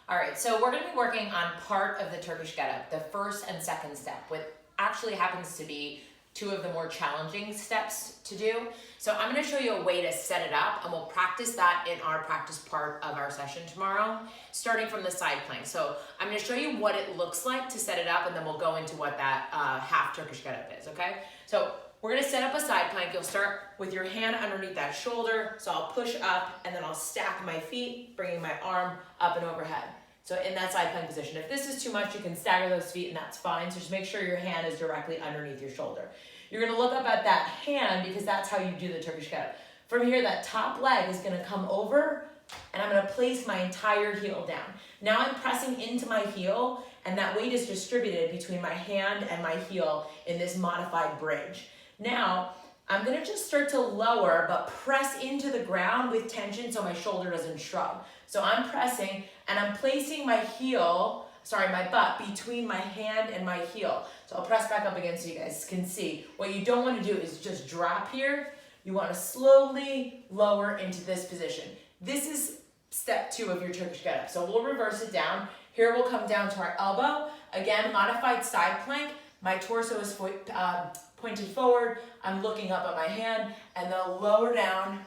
All right, so we're gonna be working on part of the Turkish getup, the first and second step, what actually happens to be two of the more challenging steps to do. So I'm gonna show you a way to set it up, and we'll practice that in our practice part of our session tomorrow, starting from the side plank. So I'm gonna show you what it looks like to set it up, and then we'll go into what that half Turkish getup is, okay? So we're gonna set up a side plank. You'll start with your hand underneath that shoulder. So I'll push up and then I'll stack my feet, bringing my arm up and overhead. So in that side plank position. If this is too much, you can stagger those feet and that's fine. So just make sure your hand is directly underneath your shoulder. You're gonna look up at that hand because that's how you do the Turkish getup. From here, that top leg is gonna come over and I'm gonna place my entire heel down. Now I'm pressing into my heel and that weight is distributed between my hand and my heel in this modified bridge. Now, I'm gonna just start to lower, but press into the ground with tension so my shoulder doesn't shrug. So I'm pressing and I'm placing my my butt between my hand and my heel. So I'll press back up again so you guys can see. What you don't wanna do is just drop here. You wanna slowly lower into this position. This is step 2 of your Turkish getup. So we'll reverse it down. Here we'll come down to our elbow. Again, modified side plank. My torso is pointed forward, I'm looking up at my hand, and then I'll lower down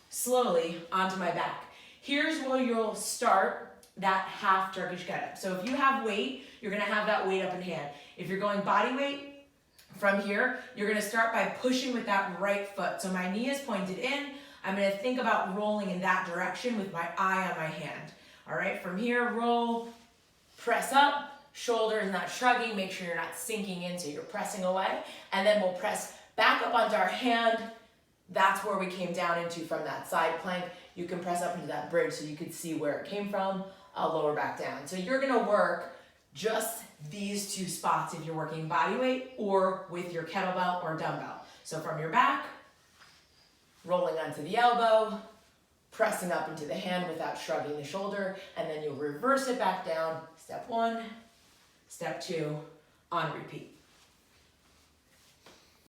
slowly onto my back. Here's where you'll start that half Turkish getup. So if you have weight, you're gonna have that weight up in hand. If you're going body weight, from here, you're gonna start by pushing with that right foot. So my knee is pointed in, I'm gonna think about rolling in that direction with my eye on my hand. All right, from here, roll, press up, shoulders not shrugging, make sure you're not sinking in so you're pressing away, and then we'll press back up onto our hand. That's where we came down into from that side plank. You can press up into that bridge so you can see where it came from. I'll lower back down. So you're gonna work just these 2 spots if you're working body weight or with your kettlebell or dumbbell. So from your back, rolling onto the elbow, pressing up into the hand without shrugging the shoulder, and then you'll reverse it back down. Step 1, step 2, on repeat.